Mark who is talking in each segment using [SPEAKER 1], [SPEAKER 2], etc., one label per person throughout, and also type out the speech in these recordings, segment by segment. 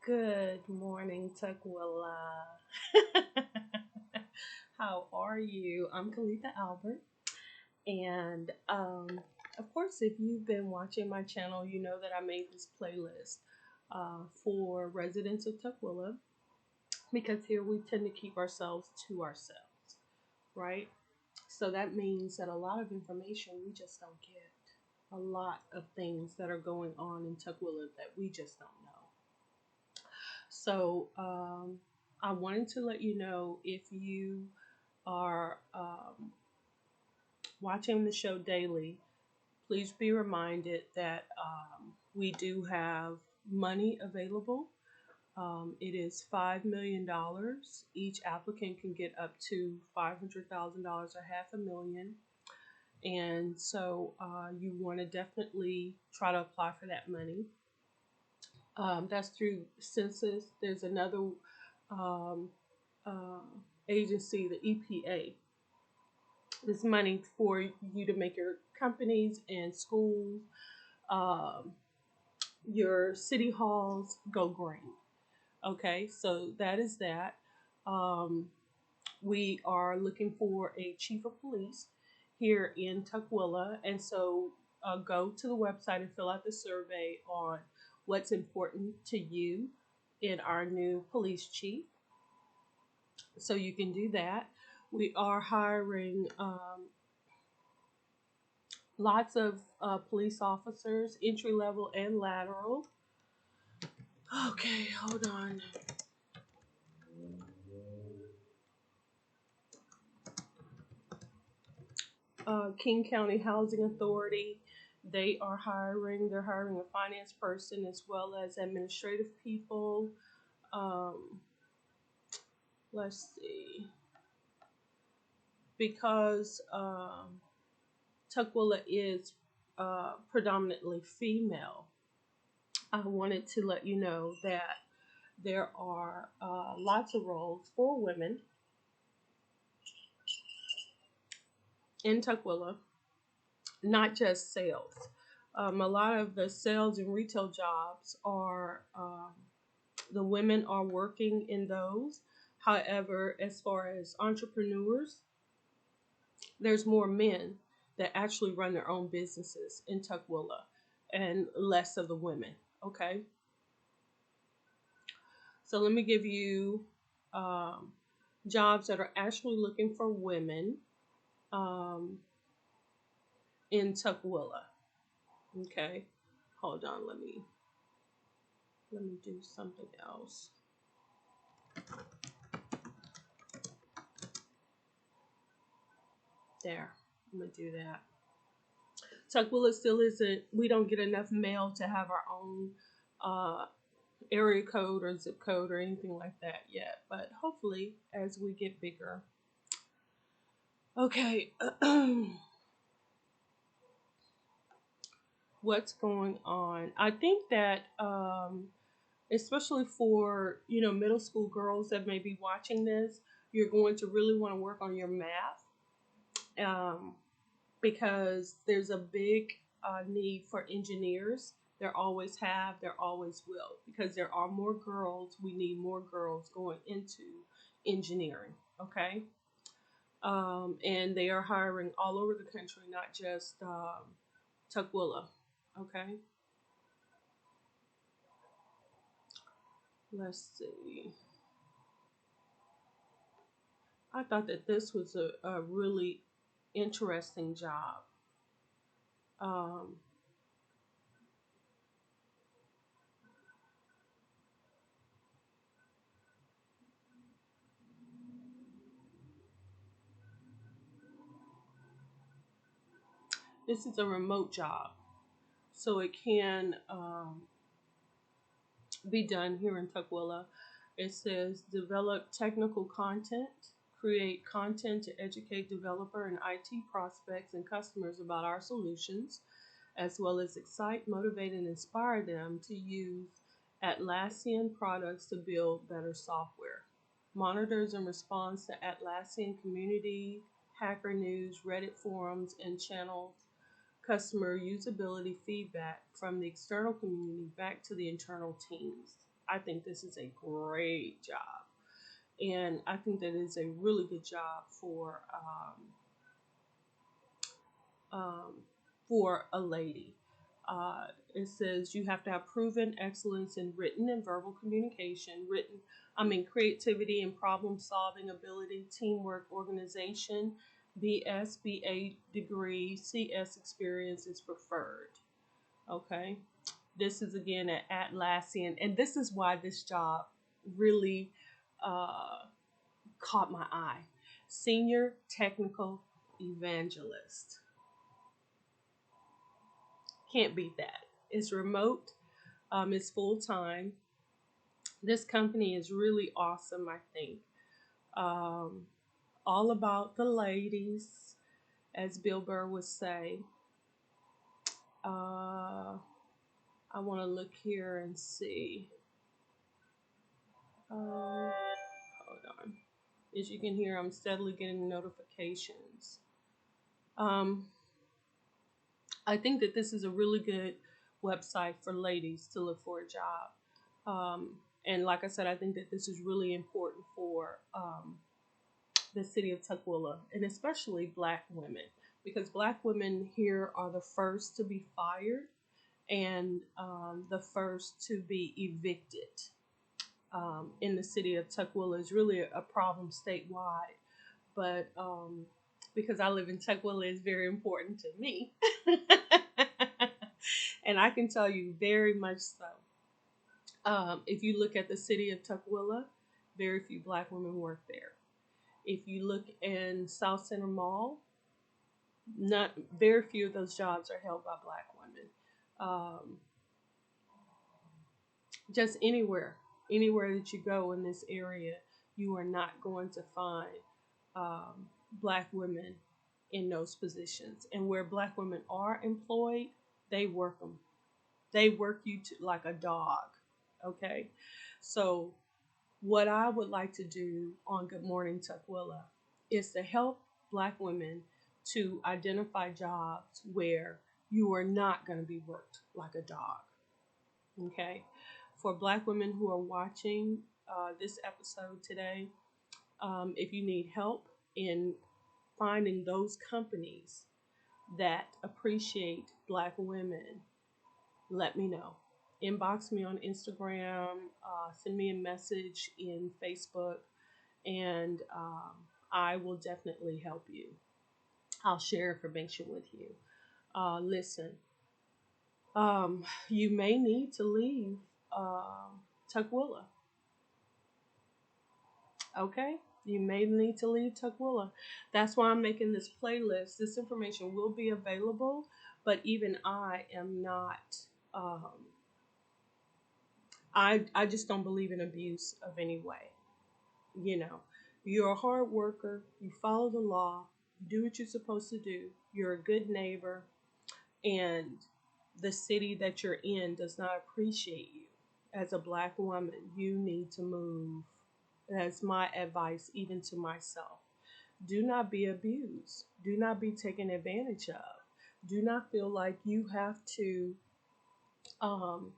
[SPEAKER 1] Good morning, Tukwila. How are you? I'm ColethaAlbert. And of course, if you've been watching my channel, you know that I made this playlist for residents of Tukwila because here we tend to keep ourselves to ourselves, right? So that means that a lot of information we just don't get. A lot of things that are going on in Tukwila that we just don't know. So I wanted to let you know if you are watching the show daily, please be reminded that we do have money available. It is $5 million. Each applicant can get up to $500,000 or half a million. And so you want to definitely try to apply for that money. That's through census. There's another um, uh, agency, the EPA. This money for you to make your companies and schools, um, your city halls go green. Okay, so that is that. Um, we are looking for a chief of police here in Tukwila, and so go to the website and fill out the survey on what's important to you in our new police chief. So you can do that. We are hiring lots of police officers, entry level and lateral. Okay, hold on. King County Housing Authority, they are hiring. They're hiring a finance person as well as administrative people. Um, let's see. Because Tukwila is predominantly female, I wanted to let you know that there are lots of roles for women in Tukwila, not just sales. A lot of the sales and retail jobs are the women are working in those. However, as far as entrepreneurs, there's more men that actually run their own businesses in Tukwila and less of the women. Okay, so let me give you jobs that are actually looking for women um, in Tukwila. Okay, hold on, let me do something else. There, I'm gonna do that. Tukwila still isn't. We don't get enough mail to have our own uh, area code or zip code or anything like that yet. But hopefully, as we get bigger. Okay. What's going on? I think that especially for middle school girls that may be watching this, you're going to really want to work on your math because there's a big need for engineers. There always have, there always will, because there are more girls. We need more girls going into engineering. Okay, and they are hiring all over the country, not just Tukwila. Okay, let's see. I thought that this was a really interesting job. Um, this is a remote job, so it can be done here in Tukwila. It says develop technical content, create content to educate developer and IT prospects and customers about our solutions, as well as excite, motivate, and inspire them to use Atlassian products to build better software. Monitors and responds to Atlassian community, Hacker News, Reddit forums, and channels customer usability feedback from the external community back to the internal teams. I think this is a great job. And I think that is a really good job um, for a lady. It says you have to have proven excellence in written and verbal communication, creativity and problem solving ability, teamwork, organization, BS, BA degree, CS experience is preferred. Okay. This is again at Atlassian, and this is why this job really uh, caught my eye. Senior Technical Evangelist. Can't beat that. It's remote, it's full time. This company is really awesome, I think. Um, all about the ladies, as Bill Burr would say. Uh, I want to look here and see. Hold on. As you can hear, I'm steadily getting notifications. Um, I think that this is a really good website for ladies to look for a job. And like I said, I think that this is really important for the city of Tukwila, and especially Black women, because Black women here are the first to be fired and the first to be evicted. In the city of Tukwila is really a problem statewide, but because I live in Tukwila, it's very important to me. And I can tell you very much so. If you look at the city of Tukwila, very few Black women work there. If you look in South Center Mall, not very few of those jobs are held by Black women. Just anywhere that you go in this area, you are not going to find Black women in those positions. And where Black women are employed, they work them. They work you like a dog. Okay, so what I would like to do on Good Morning Tukwila is to help Black women to identify jobs where you are not going to be worked like a dog. Okay, for Black women who are watching this episode today, if you need help in finding those companies that appreciate Black women, let me know. Inbox me on Instagram, send me a message in Facebook, and I will definitely help you. I'll share information with you. Listen, you may need to leave Tukwila. Okay? You may need to leave Tukwila. That's why I'm making this playlist. This information will be available, but even I am not. I just don't believe in abuse of any way. You know, you're a hard worker, you follow the law, you do what you're supposed to do, you're a good neighbor, and the city that you're in does not appreciate you. As a Black woman, you need to move. That's my advice, even to myself. Do not be abused. Do not be taken advantage of. Do not feel like you have to um,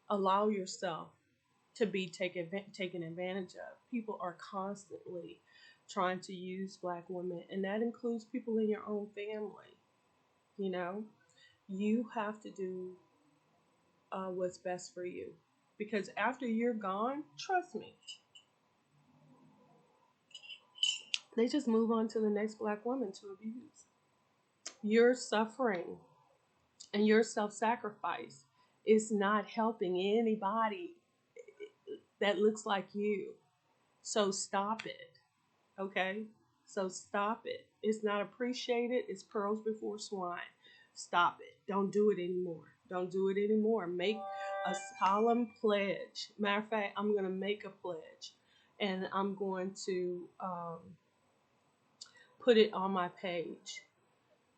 [SPEAKER 1] allow yourself to be taken advantage of. People are constantly trying to use Black women, and that includes people in your own family. You know, you have to do what's best for you, because after you're gone, trust me, they just move on to the next Black woman to abuse. Your suffering and your self-sacrifice is not helping anybody that looks like you. So stop it. Okay? So stop it. It's not appreciated. It's pearls before swine. Stop it. Don't do it anymore. Don't do it anymore. Make a solemn pledge. Matter of fact, I'm going to make a pledge, and I'm going to put it on my page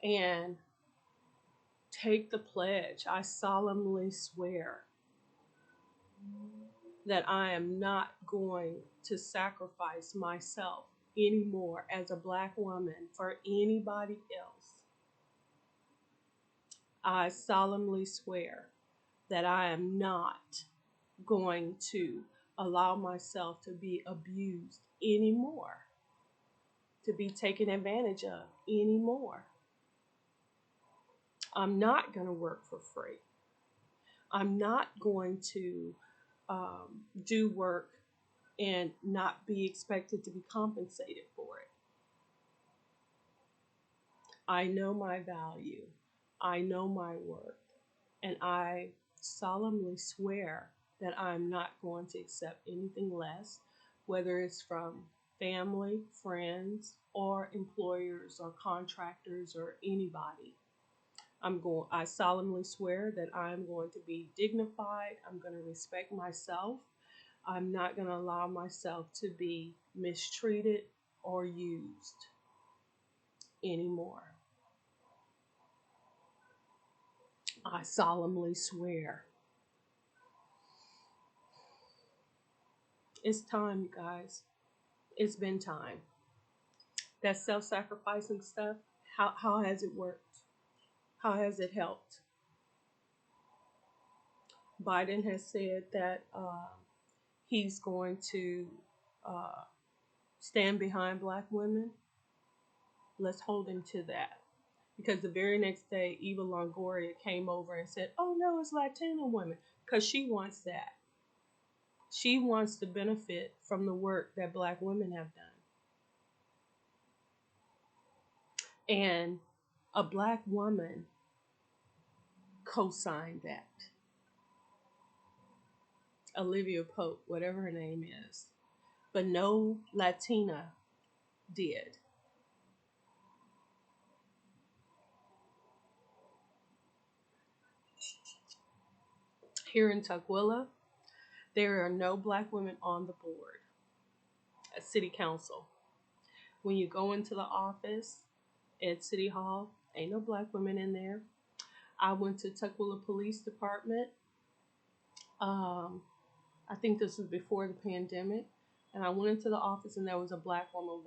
[SPEAKER 1] and take the pledge. I solemnly swear that I am not going to sacrifice myself anymore as a Black woman for anybody else. I solemnly swear that I am not going to allow myself to be abused anymore, to be taken advantage of anymore. I'm not going to work for free. I'm not going to do work and not be expected to be compensated for it. I know my value. I know my worth. And I solemnly swear that I'm not going to accept anything less, whether it's from family, friends, or employers or contractors or anybody. I solemnly swear that I'm going to be dignified. I'm going to respect myself. I'm not going to allow myself to be mistreated or used anymore. I solemnly swear. It's time, you guys. It's been time. That self-sacrificing stuff, how has it worked? How has it helped? Biden has said that he's going to uh, stand behind Black women. Let's hold him to that. Because the very next day, Eva Longoria came over and said, oh no, it's Latino women. Because she wants that. She wants to benefit from the work that Black women have done. And a Black woman co-signed that. Olivia Pope, whatever her name is. But no Latina did. Here in Tukwila, there are no Black women on the board at City Council. When you go into the office at City Hall, ain't no Black women in there. I went to Tukwila Police Department. I think this was before the pandemic. And I went into the office and there was a Black woman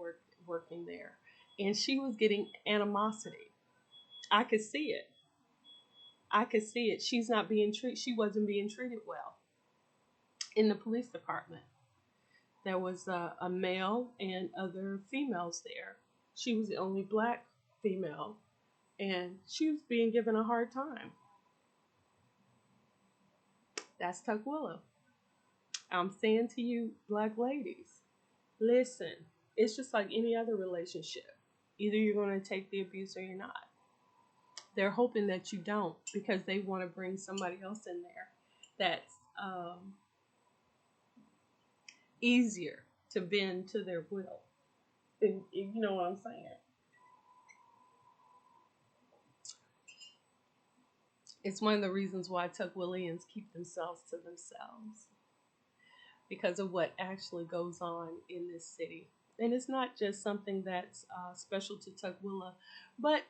[SPEAKER 1] working there. And she was getting animosity. I could see it. I could see it. She wasn't being treated well in the police department. There was a male and other females there. She was the only Black female, and she was being given a hard time. That's Tukwila. I'm saying to you, Black ladies, listen, it's just like any other relationship. Either you're going to take the abuse or you're not. They're hoping that you don't because they want to bring somebody else in there that's easier to bend to their will. And you know what I'm saying? It's one of the reasons why Tukwilians keep themselves to themselves because of what actually goes on in this city. And it's not just something that's special to Tukwila, but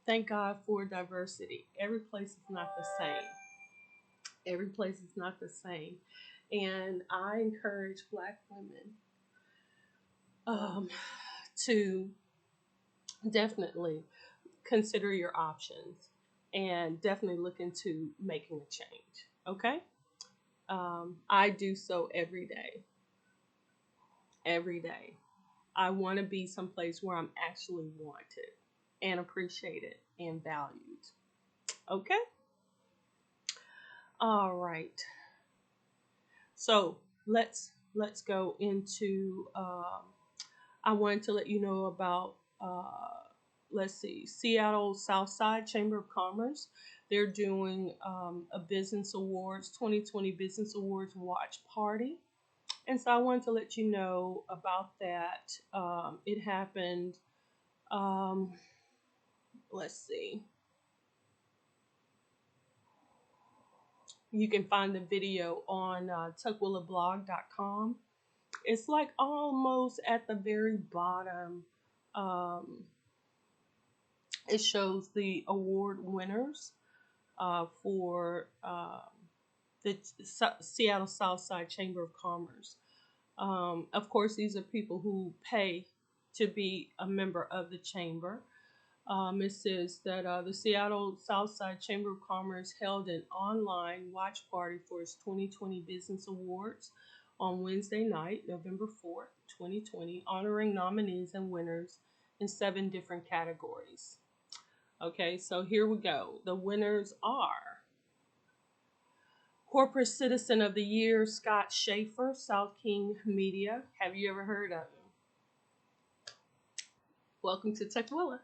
[SPEAKER 1] thank God for diversity. Every place is not the same. Every place is not the same. And I encourage Black women to definitely consider your options and definitely look into making a change. Okay? I do so every day. Every day. I want to be someplace where I'm actually wanted and appreciated and valued. Okay? All right. So let's go into. I wanted to let you know about. Let's see, Seattle Southside Chamber of Commerce. They're doing a Business Awards 2020 Business Awards watch party. And so I wanted to let you know about that. It happened, let's see. You can find the video on tukwilabblog.com. It's like almost at the very bottom. It shows the award winners for the Seattle Southside Chamber of Commerce. Of course, these are people who pay to be a member of the chamber. It says that the Seattle Southside Chamber of Commerce held an online watch party for its 2020 Business Awards on Wednesday night, November 4th, 2020, honoring nominees and winners in 7 different categories. Okay, so here we go. The winners are Corporate Citizen of the Year, Scott Schaefer, South King Media. Have you ever heard of him? Welcome to Tukwila.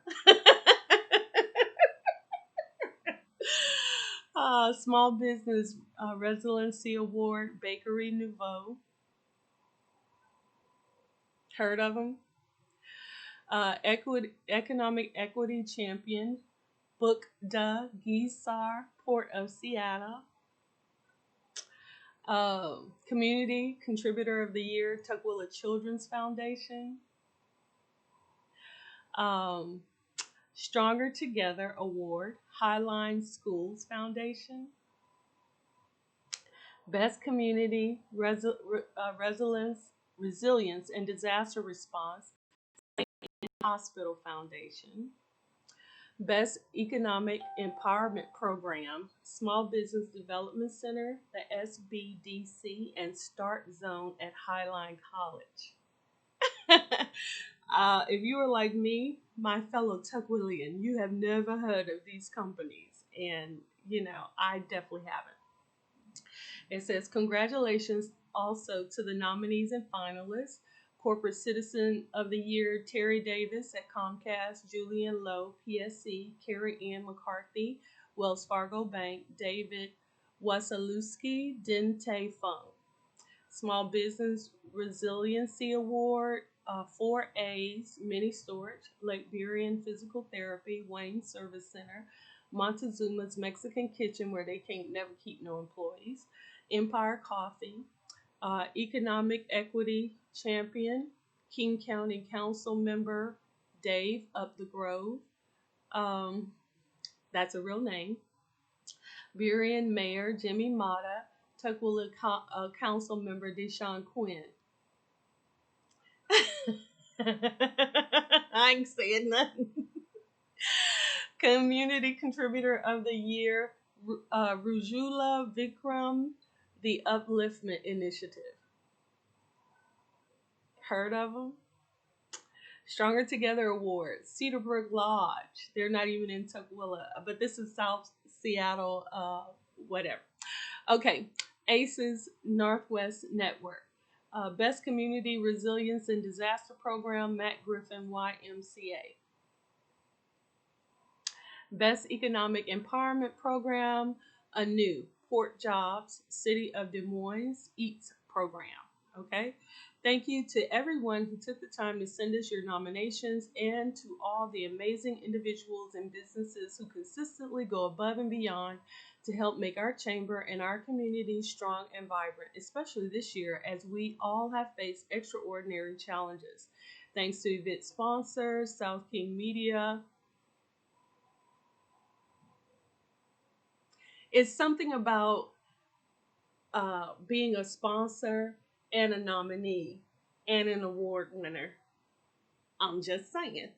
[SPEAKER 1] Small Business Resiliency Award, Bakery Nouveau. Heard of him? Economic Equity Champion, Book de Guisar, Port of Seattle. Community Contributor of the Year, Tukwila Children's Foundation. Um, Stronger Together Award, Highline Schools Foundation. Best Community Resilience and Disaster Response, Hospital Foundation. Best Economic Empowerment Program, Small Business Development Center, the SBDC, and Start Zone at Highline College. If you are like me, my fellow Tukwilian, you have never heard of these companies, and I definitely haven't. It says, congratulations also to the nominees and finalists. Corporate Citizen of the Year, Terry Davis at Comcast, Julian Lowe, PSC, Carrie Ann McCarthy, Wells Fargo Bank, David Wasilewski, Dente Fung. Small Business Resiliency Award, 4A's, Mini Storage, Lake Burien Physical Therapy, Wayne Service Center, Montezuma's Mexican Kitchen, where they can't never keep no employees, Empire Coffee, Economic Equity Champion, King County Council Member Dave Up the Grove. That's a real name. Burien Mayor Jimmy Mata, Tukwila Council Member Deshaun Quinn. I ain't saying nothing. Community Contributor of the Year, Rujula Vikram, the Upliftment Initiative. Heard of them? Stronger Together Award, Cedarbrook Lodge. They're not even in Tukwila, but this is South Seattle, whatever. Okay, ACES Northwest Network. Best Community Resilience and Disaster Program, Matt Griffin, YMCA. Best Economic Empowerment Program, ANEW, Port Jobs, City of Des Moines, EATS Program. Okay, thank you to everyone who took the time to send us your nominations, and to all the amazing individuals and businesses who consistently go above and beyond to help make our chamber and our community strong and vibrant, especially this year as we all have faced extraordinary challenges. Thanks to Yvette sponsors, South King Media. It's something about being a sponsor and a nominee and an award winner. I'm just saying.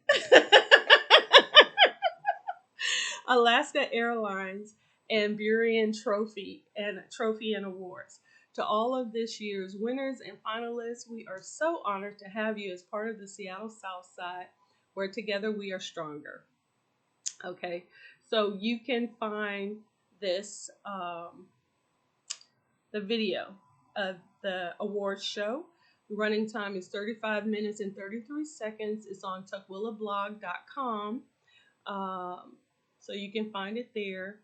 [SPEAKER 1] Alaska Airlines and Burien Trophy and Awards. To all of this year's winners and finalists, we are so honored to have you as part of the Seattle South Side, where together we are stronger. Okay, so you can find this, the video of the awards show. The running time is 35 minutes and 33 seconds. It's on tukwilablog.com. So you can find it there.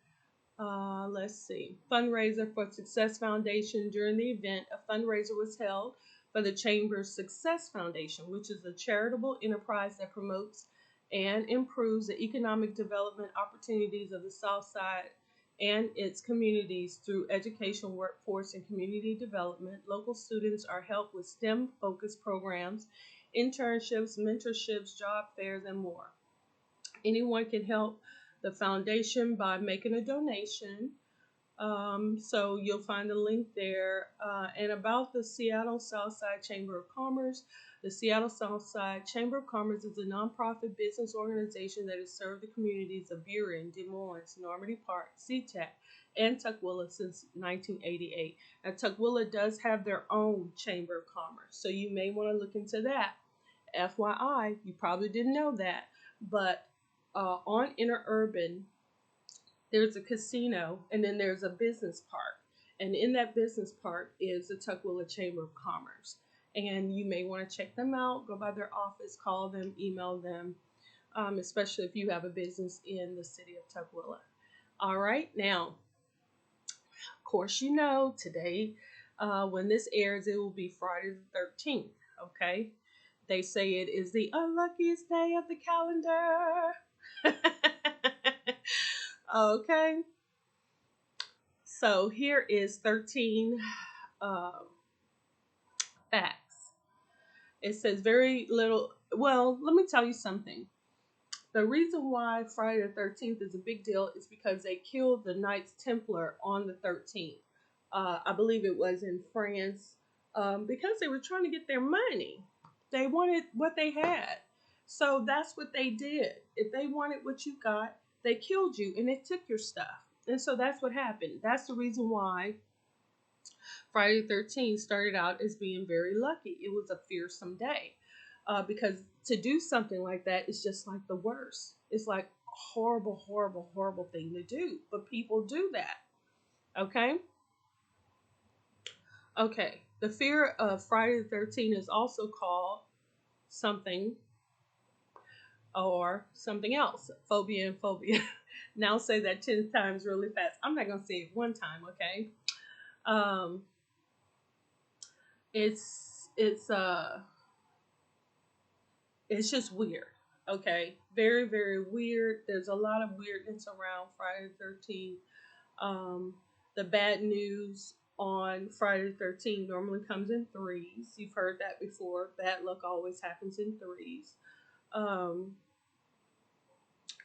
[SPEAKER 1] Let's see. Fundraiser for Success Foundation. During the event, a fundraiser was held for the Chamber's Success Foundation, which is a charitable enterprise that promotes and improves the economic development opportunities of the South Side and its communities through education, workforce, and community development. Local students are helped with STEM-focused programs, internships, mentorships, job fairs, and more. Anyone can help the foundation by making a donation. So you'll find a link there. And about the Seattle Southside Chamber of Commerce, the Seattle Southside Chamber of Commerce is a nonprofit business organization that has served the communities of Burien, Des Moines, Normandy Park, SeaTac, and Tukwila since 1988. Now, Tukwila does have their own Chamber of Commerce, so you may want to look into that. FYI, you probably didn't know that, but on Interurban, there's a casino, and then there's a business park. And in that business park is the Tukwila Chamber of Commerce. And you may want to check them out, go by their office, call them, email them, especially if you have a business in the city of Tukwila. All right, now, of course, you know today, when this airs, it will be Friday the 13th, okay? They say it is the unluckiest day of the calendar. Okay, so here is 13 um, facts. It says very little. Well, let me tell you something. The reason why Friday the 13th is a big deal is because they killed the Knights Templar on the 13th. I believe it was in France, because they were trying to get their money. They wanted what they had. So that's what they did. If they wanted what you got, they killed you and they took your stuff. And so that's what happened. That's the reason why Friday the 13th started out as being very lucky. It was a fearsome day, because to do something like that is just like the worst. It's like a horrible, horrible, horrible thing to do. But people do that. Okay? Okay. The fear of Friday the 13th is also called something or something else. Phobia and phobia. Now say that 10 times really fast. I'm not going to say it one time, okay? Um, it's it's just weird. Okay, very very weird. There's a lot of weirdness around Friday the 13th. Um, the bad news on Friday the 13th normally comes in threes. You've heard that before. Bad luck always happens in threes. Um,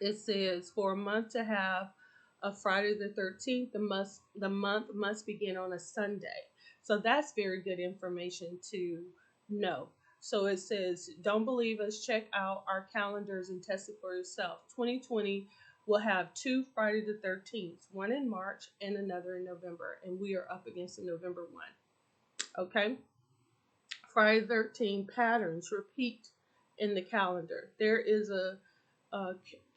[SPEAKER 1] it says for a month to have a Friday the 13th, the month must begin on a Sunday. So that's very good information to know. So it says, don't believe us, check out our calendars and test it for yourself. 2020 will have two Friday the 13th, one in March and another in November. And we are up against the November one. Okay. Friday the 13th patterns repeat in the calendar. There is a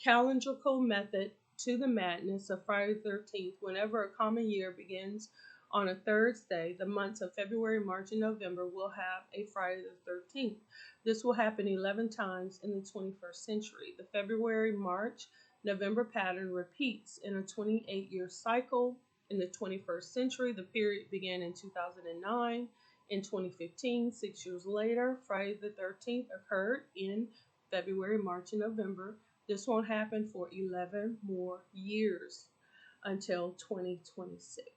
[SPEAKER 1] calendrical method to the madness of Friday the 13th. Whenever a common year begins on a Thursday, the months of February, March, and November will have a Friday the 13th. This will happen 11 times in the 21st century. The February, March, November pattern repeats in a 28-year cycle. In the 21st century, the period began in 2009. In 2015, 6 years later, Friday the 13th occurred in February, March, and November. This won't happen for 11 more years until 2026.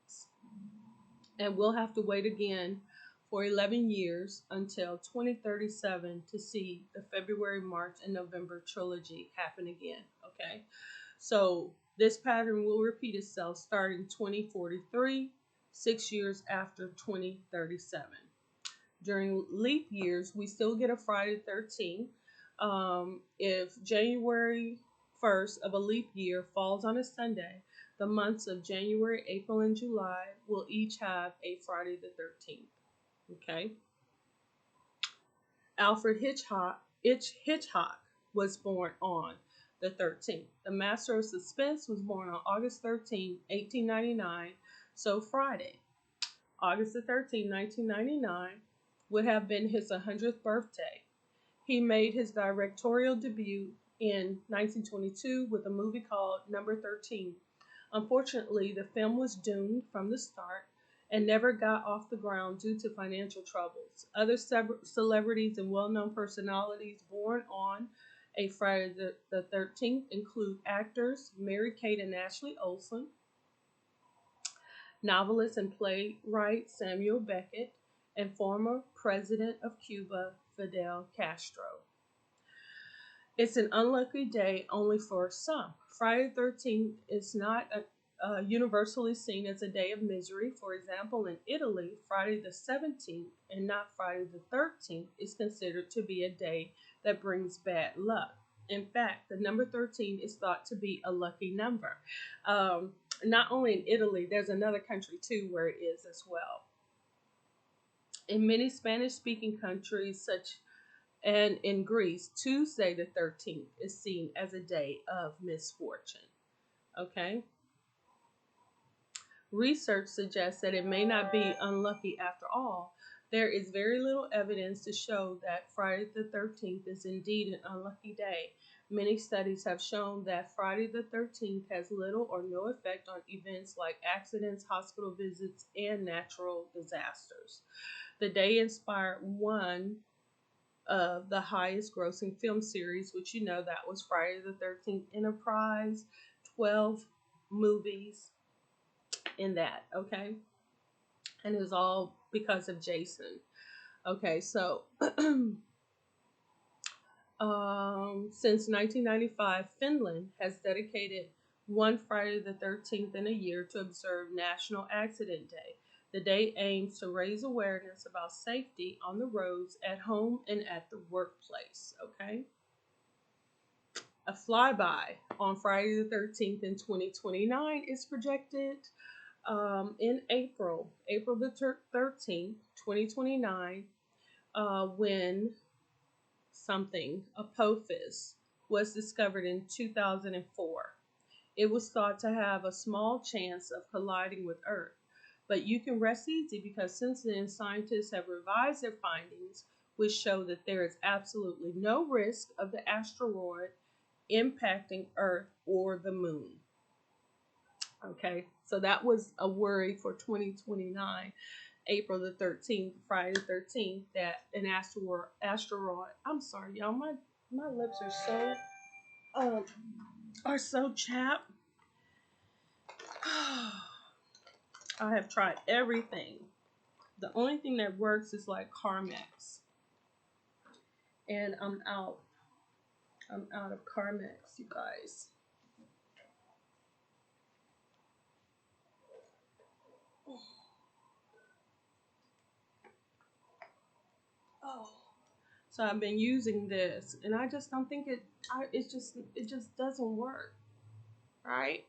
[SPEAKER 1] And we'll have to wait again for 11 years until 2037 to see the February, March, and November trilogy happen again. Okay, so this pattern will repeat itself starting 2043, 6 years after 2037. During leap years, we still get a Friday the 13th. If January 1st of a leap year falls on a Sunday, the months of January, April, and July will each have a Friday the 13th. Okay. Alfred Hitchcock was born on the 13th. The Master of Suspense was born on August 13, 1899. So Friday, August the 13th, 1999, would have been his 100th birthday. He made his directorial debut in 1922 with a movie called Number 13. Unfortunately, the film was doomed from the start and never got off the ground due to financial troubles. Other celebrities and well-known personalities born on a Friday the 13th include actors Mary-Kate and Ashley Olsen, novelist and playwright Samuel Beckett, and former president of Cuba, Fidel Castro. It's an unlucky day only for some. Friday the 13th is not universally seen as a day of misery. For example, in Italy, Friday the 17th and not Friday the 13th is considered to be a day that brings bad luck. In fact, the number 13 is thought to be a lucky number. Um, Not only in Italy, there's another country too where it is as well. In many Spanish speaking countries, such and in Greece, Tuesday the 13th is seen as a day of misfortune. Okay? Research suggests that it may not be unlucky after all. There is very little evidence to show that Friday the 13th is indeed an unlucky day. Many studies have shown that Friday the 13th has little or no effect on events like accidents, hospital visits, and natural disasters. The day inspired one of the highest grossing film series, which you know that was Friday the 13th Enterprise, 12 movies in that, okay? And it was all because of Jason. Okay, so since 1995, Finland has dedicated one Friday the 13th in a year to observe National Accident Day. The day aims to raise awareness about safety on the roads, at home, and at the workplace. Okay? A flyby on Friday the 13th in 2029 is projected in April the 13th, 2029, when Apophis, was discovered in 2004. It was thought to have a small chance of colliding with Earth. But you can rest easy because since then, scientists have revised their findings, which show that there is absolutely no risk of the asteroid impacting Earth or the moon. Okay, so that was a worry for 2029, April the 13th, Friday the 13th, that an asteroid. I'm sorry, y'all, my lips are so chapped. I have tried everything. The only thing that works is like Carmex. And I'm out. I'm out of Carmex, you guys. Oh. So I've been using this, and I just don't think it just doesn't work, right?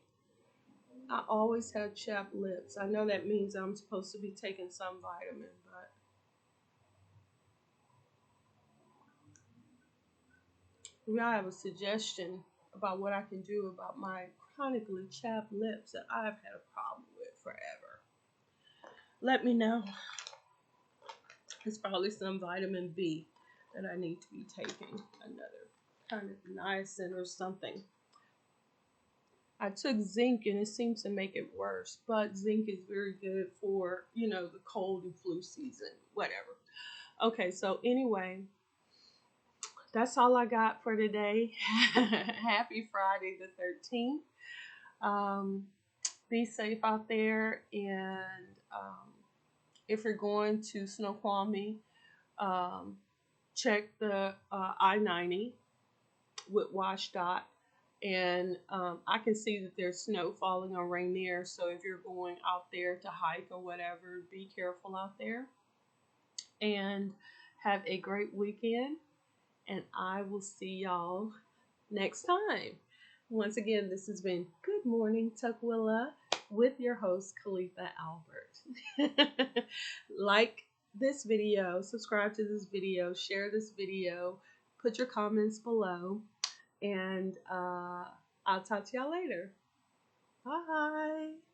[SPEAKER 1] I always have chapped lips. I know that means I'm supposed to be taking some vitamin, but if y'all have a suggestion about what I can do about my chronically chapped lips that I've had a problem with forever, let me know. It's probably some vitamin B that I need to be taking, another kind of niacin or something. I took zinc and it seems to make it worse, but zinc is very good for, the cold and flu season, whatever. Okay, so anyway, that's all I got for today. Happy Friday the 13th. Be safe out there, and if you're going to Snoqualmie, check the I-90 with WashDOT. And I can see that there's snow falling on Rainier, so if you're going out there to hike or whatever, be careful out there. And have a great weekend, and I will see y'all next time. Once again, this has been Good Morning Tukwila with your host, ColethaAlbert. Like this video, subscribe to this video, share this video, put your comments below, and I'll talk to y'all later. Bye.